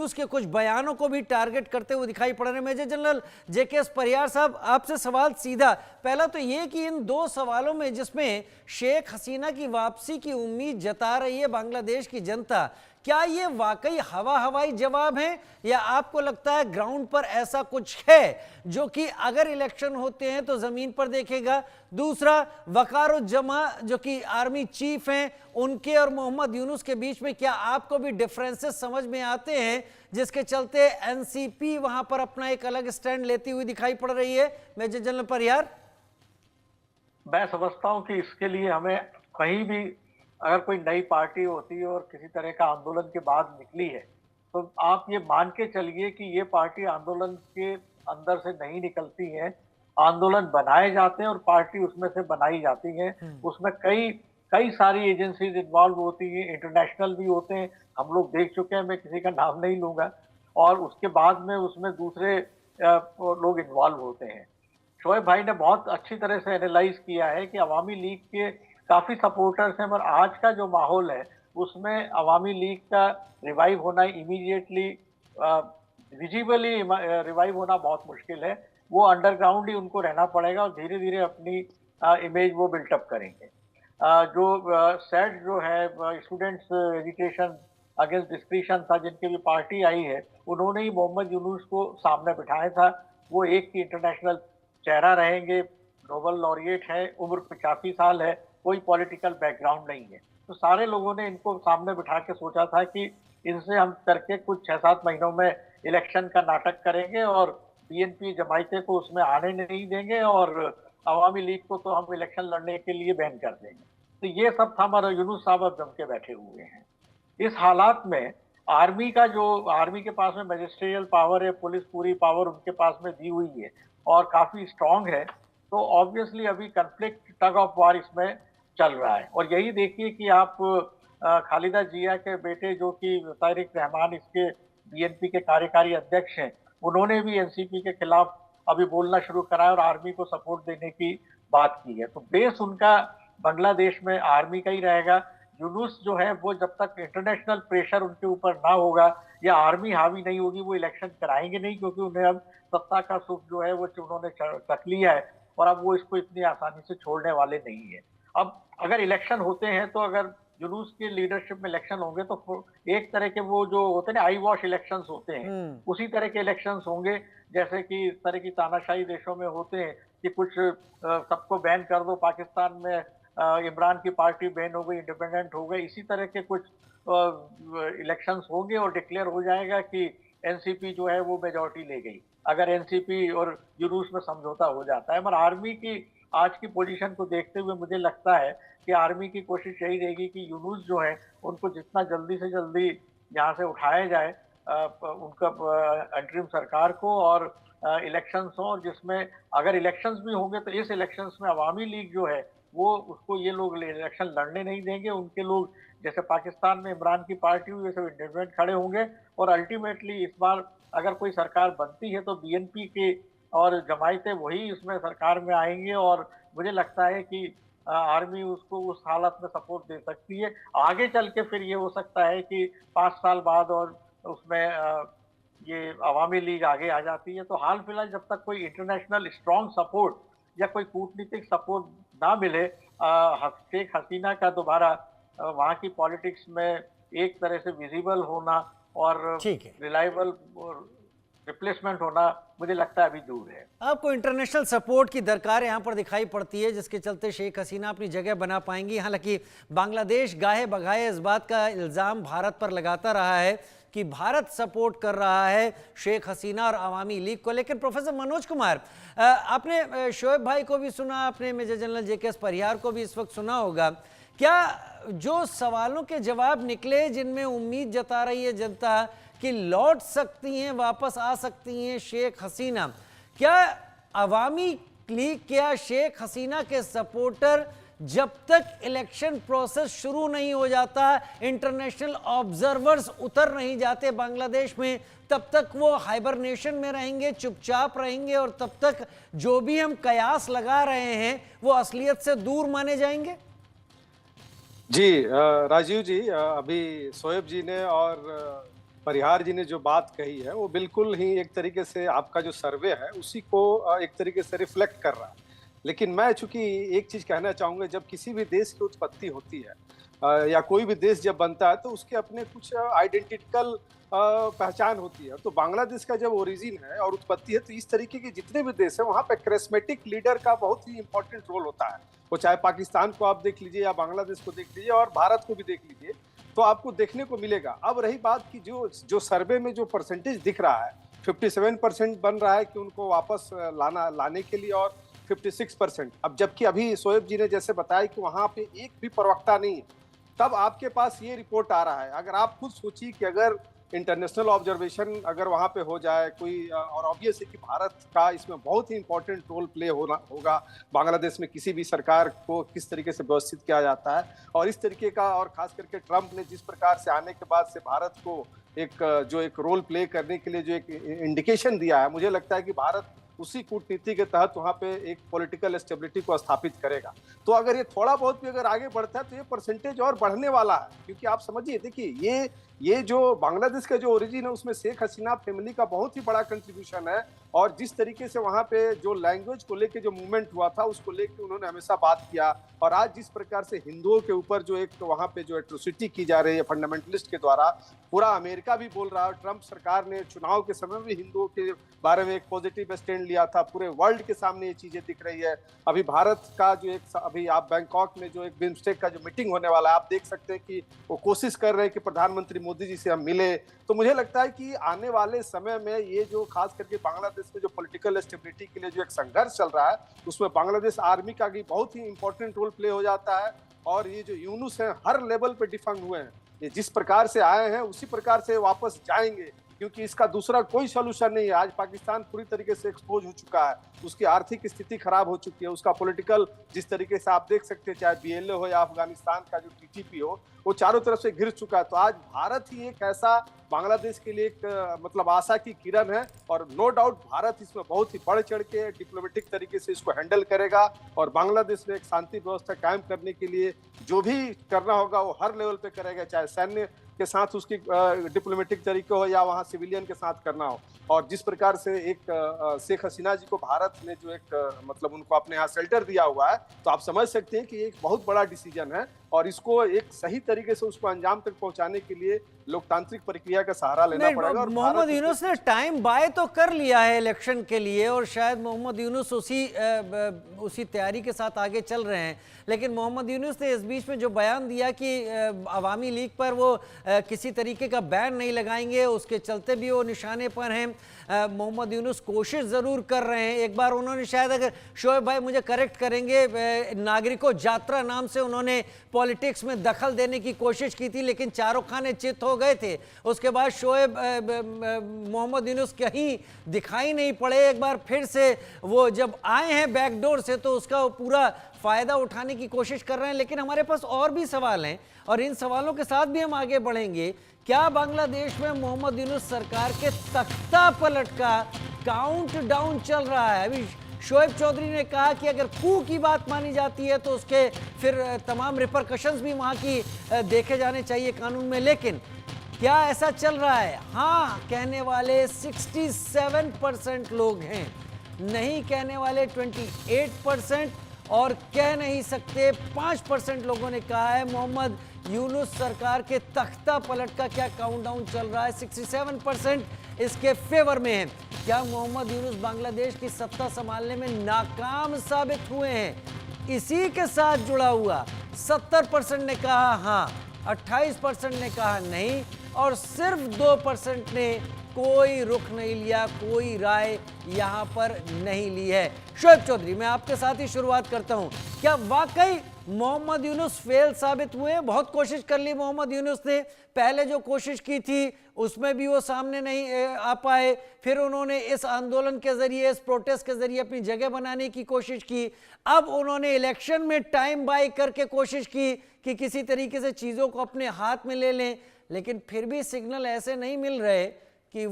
उसके कुछ बयानों को भी टारगेट करते हुए दिखाई पड़ रहे हैं। मेजर जनरल जेके परिहार साहब, आपसे सवाल सीधा, पहला तो ये कि इन दो सवालों में जिसमें शेख हसीना की वापसी की उम्मीद जता रही है बांग्लादेश की जनता, क्या ये वाकई हवाई जवाब है या आपको लगता है ग्राउंड पर ऐसा कुछ है जो कि अगर इलेक्शन होते हैं तो जमीन पर देखेगा? दूसरा, वकारुज्जमा जो कि आर्मी चीफ हैं, उनके और मोहम्मद यूनुस के बीच में क्या आपको भी डिफरेंसेस समझ में आते हैं जिसके चलते एनसीपी वहां पर अपना एक अलग स्टैंड लेती हुई दिखाई पड़ रही है? मेजर जनरल परिहार। मैं समझता हूं कि इसके लिए हमें कहीं भी अगर कोई नई पार्टी होती है और किसी तरह का आंदोलन के बाद निकली है, तो आप ये मान के चलिए कि ये पार्टी आंदोलन के अंदर से नहीं निकलती है। आंदोलन बनाए जाते हैं और पार्टी उसमें से बनाई जाती है। उसमें कई कई सारी एजेंसीज इन्वॉल्व होती हैं, इंटरनेशनल भी होते हैं, हम लोग देख चुके हैं, मैं किसी का नाम नहीं लूंगा। और उसके बाद में उसमें दूसरे लोग इन्वॉल्व होते हैं। शोएब भाई ने बहुत अच्छी तरह से एनालाइज किया है कि अवामी लीग के काफी सपोर्टर्स हैं, और आज का जो माहौल है उसमें अवामी लीग का रिवाइव होना इमीडिएटली विजिबली रिवाइव होना बहुत मुश्किल है। वो अंडरग्राउंड ही उनको रहना पड़ेगा और धीरे धीरे अपनी इमेज वो बिल्टअप करेंगे। जो सेड जो है स्टूडेंट्स एजुकेशन अगेंस्ट डिस्क्रिशन था, जिनके भी पार्टी आई है, उन्होंने ही मोहम्मद यूनुस को सामने बिठाया था। वो एक इंटरनेशनल चेहरा रहेंगे, नोबल लॉरिएट है, उम्र 85 साल है, कोई पॉलिटिकल बैकग्राउंड नहीं है। तो सारे लोगों ने इनको सामने बिठा के सोचा था कि इनसे हम करके कुछ 6-7 महीनों में इलेक्शन का नाटक करेंगे और बीएनपी जमायते को उसमें आने नहीं देंगे और अवामी लीग को तो हम इलेक्शन लड़ने के लिए बैन कर देंगे। तो ये सब था, हमारा यूनुस साहब अब जम के बैठे हुए हैं। इस हालात में आर्मी के पास में मजिस्ट्रियल पावर है, पुलिस पूरी पावर उनके पास में दी हुई है और काफी स्ट्रांग है। तो ऑब्वियसली अभी कंफ्लिक्ट, टग ऑफ वार इसमें चल रहा है। और यही देखिए कि आप खालिदा जिया के बेटे जो कि तारिक रहमान इसके बीएनपी के कार्यकारी अध्यक्ष हैं, उन्होंने भी एनसीपी के खिलाफ अभी बोलना शुरू करा है और आर्मी को सपोर्ट देने की बात की है। तो बेस उनका बांग्लादेश में आर्मी का ही रहेगा। यूनुस जो है वो जब तक इंटरनेशनल प्रेशर उनके ऊपर ना होगा या आर्मी हावी नहीं होगी, वो इलेक्शन कराएंगे नहीं, क्योंकि उन्हें अब सत्ता का सुख जो है वो उन्होंने चख लिया है और अब वो इसको इतनी आसानी से छोड़ने वाले नहीं है। अब अगर इलेक्शन होते हैं तो अगर यूनुस की लीडरशिप में इलेक्शन होंगे तो एक तरह के वो जो होते हैं आई वॉश इलेक्शंस होते हैं, उसी तरह के इलेक्शंस होंगे जैसे कि इस तरह की तानाशाही देशों में होते हैं कि कुछ सबको बैन कर दो। पाकिस्तान में इमरान की पार्टी बैन हो गई, इंडिपेंडेंट हो गई। इसी तरह के कुछ इलेक्शंस होंगे और डिक्लेयर हो जाएगा कि एनसीपी जो है वो मेजॉरिटी ले गई, अगर एनसीपी और यूनुस में समझौता हो जाता है। मगर आर्मी की आज की पोजीशन को देखते हुए मुझे लगता है कि आर्मी की कोशिश यही रहेगी कि यूनुस जो है उनको जितना जल्दी से जल्दी यहाँ से उठाया जाए, उनका अंतरिम सरकार को, और इलेक्शंस हो, और जिसमें अगर इलेक्शंस भी होंगे तो इस इलेक्शंस में अवामी लीग जो है वो उसको ये लोग इलेक्शन लड़ने नहीं देंगे। उनके लोग जैसे पाकिस्तान में इमरान की पार्टी हुई वैसे इंडिपेंडेंट खड़े होंगे और अल्टीमेटली इस बार अगर कोई सरकार बनती है तो बीएनपी के और जमायतें वही इसमें सरकार में आएंगे। और मुझे लगता है कि आर्मी उसको उस हालत में सपोर्ट दे सकती है। आगे चल के फिर ये हो सकता है कि 5 साल बाद और उसमें ये अवामी लीग आगे आ जाती है। तो हाल फिलहाल जब तक कोई इंटरनेशनल स्ट्रॉन्ग सपोर्ट या कोई कूटनीतिक सपोर्ट ना मिले शेख हसीना का दोबारा वहाँ की पॉलिटिक्स में एक तरह से विजिबल होना और रिलायबल रिप्लेसमेंट होना, मुझे लगता है अभी दूर है। आपको इंटरनेशनल सपोर्ट की दरकार यहाँ पर दिखाई पड़ती है जिसके चलते शेख हसीना अपनी जगह बना पाएंगी। हालांकि बांग्लादेश गाहे बगाहे इस बात का इल्ज़ाम भारत पर लगाता रहा है कि भारत सपोर्ट कर रहा है शेख हसीना और अवामी लीग को। लेकिन प्रोफेसर मनोज कुमार, आपने शोएब भाई को भी सुना, आपने मेजर जनरल जेके परिहार को भी इस वक्त सुना होगा। क्या जो सवालों के जवाब निकले जिनमें उम्मीद जता रही है जनता कि लौट सकती हैं, वापस आ सकती हैं शेख हसीना, क्या अवामी लीग, क्या शेख हसीना के सपोर्टर जब तक इलेक्शन प्रोसेस शुरू नहीं हो जाता, इंटरनेशनल ऑब्जर्वर्स उतर नहीं जाते बांग्लादेश में, तब तक वो हाइबरनेशन में रहेंगे, चुपचाप रहेंगे और तब तक जो भी हम कयास लगा रहे हैं वो असलियत से दूर माने जाएंगे? जी राजीव जी, अभी शोएब जी ने और परिहार जी ने जो बात कही है वो बिल्कुल ही एक तरीके से आपका जो सर्वे है उसी को एक तरीके से रिफ्लेक्ट कर रहा है। लेकिन मैं चूंकि एक चीज कहना चाहूंगा, जब किसी भी देश की उत्पत्ति होती है या कोई भी देश जब बनता है तो उसके अपने कुछ आइडेंटिटिकल पहचान होती है। तो बांग्लादेश का जब ओरिजिन है और उत्पत्ति है तो इस तरीके के जितने भी देश हैं वहाँ पे करिस्मेटिक लीडर का बहुत ही इंपॉर्टेंट रोल होता है। वो चाहे पाकिस्तान को आप देख लीजिए या बांग्लादेश को देख लीजिए और भारत को भी देख लीजिए, तो आपको देखने को मिलेगा। अब रही बात की जो जो सर्वे में जो परसेंटेज दिख रहा है, 57% बन रहा है कि उनको वापस लाने के लिए, और 56%। अब जबकि अभी शोएब जी ने जैसे बताया कि वहां पे एक भी प्रवक्ता नहीं है, तब आपके पास ये रिपोर्ट आ रहा है। अगर आप खुद सोचिए कि अगर इंटरनेशनल ऑब्जर्वेशन अगर वहां पे हो जाए कोई, और ऑब्वियस है कि भारत का इसमें बहुत ही इंपॉर्टेंट रोल प्ले होगा। बांग्लादेश में किसी भी सरकार को किस तरीके से व्यवस्थित किया जाता है, और इस तरीके का, और खास करके ट्रंप ने जिस प्रकार से आने के बाद से भारत को एक रोल प्ले करने के लिए जो एक इंडिकेशन दिया है, मुझे लगता है कि भारत उसी कूटनीति के तहत वहां पे एक पॉलिटिकल स्टेबिलिटी को स्थापित करेगा। तो अगर ये थोड़ा बहुत भी अगर आगे बढ़ता है तो ये परसेंटेज और बढ़ने वाला है, क्योंकि आप समझिए, देखिए ये जो बांग्लादेश का जो ओरिजिन है उसमें शेख हसीना फैमिली का बहुत ही बड़ा कंट्रीब्यूशन है। और जिस तरीके से वहां पे जो लैंग्वेज को लेके जो मूवमेंट हुआ था उसको लेके उन्होंने हमेशा बात किया। और आज जिस प्रकार से हिंदुओं के ऊपर जो एक वहां पे जो एट्रोसिटी की जा रही है फंडामेंटलिस्ट के द्वारा, पूरा अमेरिका भी बोल रहा है। ट्रंप सरकार ने चुनाव के समय भी हिंदुओं के बारे में एक पॉजिटिव स्टैंड लिया था। पूरे वर्ल्ड के सामने ये चीजें दिख रही है। अभी भारत का जो अभी आप बैंकॉक में जो एक बिम्स्टेक का जो मीटिंग होने वाला है, आप देख सकते हैं कि वो कोशिश कर रहे हैं कि प्रधानमंत्री मोदी जी से हम मिले। तो मुझे लगता है कि आने वाले समय में ये जो खास करके बांग्लादेश में जो पॉलिटिकल स्टेबिलिटी के लिए जो एक संघर्ष चल रहा है, उसमें बांग्लादेश आर्मी का भी बहुत ही इंपॉर्टेंट रोल प्ले हो जाता है। और ये जो यूनुस हैं हर लेवल पे डिफंग हुए हैं, ये जिस प्रकार से आए हैं उसी प्रकार से वापस जाएंगे, क्योंकि इसका दूसरा कोई सोल्यूशन नहीं है। आज पाकिस्तान पूरी तरीके से एक्सपोज हो चुका है, उसकी आर्थिक स्थिति खराब हो चुकी है, उसका पॉलिटिकल जिस तरीके से आप देख सकते हैं, चाहे बीएलओ हो या अफगानिस्तान का जो टीटीपी हो, वो चारों तरफ से घिर चुका है। तो आज भारत ही एक ऐसा बांग्लादेश के लिए एक मतलब आशा की किरण है। और नो डाउट भारत इसमें बहुत ही बढ़ चढ़ के डिप्लोमेटिक तरीके से इसको हैंडल करेगा, और बांग्लादेश में एक शांति व्यवस्था कायम करने के लिए जो भी करना होगा वो हर लेवल पे करेगा, चाहे सैन्य के साथ उसकी डिप्लोमेटिक तरीके हो या वहाँ सिविलियन के साथ करना हो। और जिस प्रकार से एक शेख हसीना जी को भारत ने जो एक मतलब उनको अपने यहाँ शेल्टर दिया हुआ है, तो आप समझ सकते हैं कि एक बहुत बड़ा डिसीजन है। और इसको एक सही तरीके से उसको अंजाम तक पहुंचाने के लिए लोकतांत्रिक प्रक्रिया का सहारा लेना पड़ेगा। और मोहम्मद यूनुस ने टाइम बाय तो कर लिया है इलेक्शन के लिए, और शायद मोहम्मद यूनुस उसी तैयारी के साथ आगे चल रहे हैं। लेकिन मोहम्मद यूनुस ने इस बीच में जो बयान दिया कि अवामी लीग पर वो किसी तरीके का बैन नहीं लगाएंगे, उसके चलते भी वो निशाने पर हैं। मोहम्मद यूनुस कोशिश ज़रूर कर रहे हैं। एक बार उन्होंने शायद, अगर शोएब भाई मुझे करेक्ट करेंगे, नागरिकों यात्रा नाम से उन्होंने पॉलिटिक्स में दखल देने की कोशिश की थी, लेकिन चारों खाने चित हो गए थे। उसके बाद शोएब मोहम्मद यूनुस कहीं दिखाई नहीं पड़े। एक बार फिर से वो जब आए हैं बैकडोर से तो उसका पूरा फ़ायदा उठाने की कोशिश कर रहे हैं। लेकिन हमारे पास और भी सवाल हैं, और इन सवालों के साथ भी हम आगे बढ़ेंगे। क्या बांग्लादेश में मोहम्मद यूनुस सरकार के तख्ता पलट का काउंटडाउन चल रहा है? अभी शोएब चौधरी ने कहा कि अगर कू की बात मानी जाती है तो उसके फिर तमाम रिपरकशंस भी वहाँ की देखे जाने चाहिए कानून में। लेकिन क्या ऐसा चल रहा है? हाँ कहने वाले 67% लोग हैं, नहीं कहने वाले 28%, और कह नहीं सकते 5% लोगों ने कहा है। मोहम्मद यूनुस सरकार के तख्ता पलट का क्या काउंटडाउन चल रहा है? 67% इसके फेवर में है। क्या मोहम्मद यूनुस बांग्लादेश की सत्ता संभालने में नाकाम साबित हुए हैं? इसी के साथ जुड़ा हुआ 70% ने कहा हाँ, 28% ने कहा नहीं, और सिर्फ 2% ने कोई रुख नहीं लिया, कोई राय यहां पर नहीं ली है। शोएब चौधरी, मैं आपके साथ ही शुरुआत करता हूं। क्या वाकई मोहम्मद यूनुस फेल साबित हुए? बहुत कोशिश कर ली मोहम्मद यूनुस ने, पहले जो कोशिश की थी उसमें भी वो सामने नहीं आ पाए। फिर उन्होंने इस आंदोलन के जरिए, इस प्रोटेस्ट के जरिए अपनी जगह बनाने की कोशिश की। अब उन्होंने इलेक्शन में टाइम बाय करके कोशिश की कि किसी तरीके से चीज़ों को अपने हाथ में ले लें, लेकिन फिर भी सिग्नल ऐसे नहीं मिल रहे कि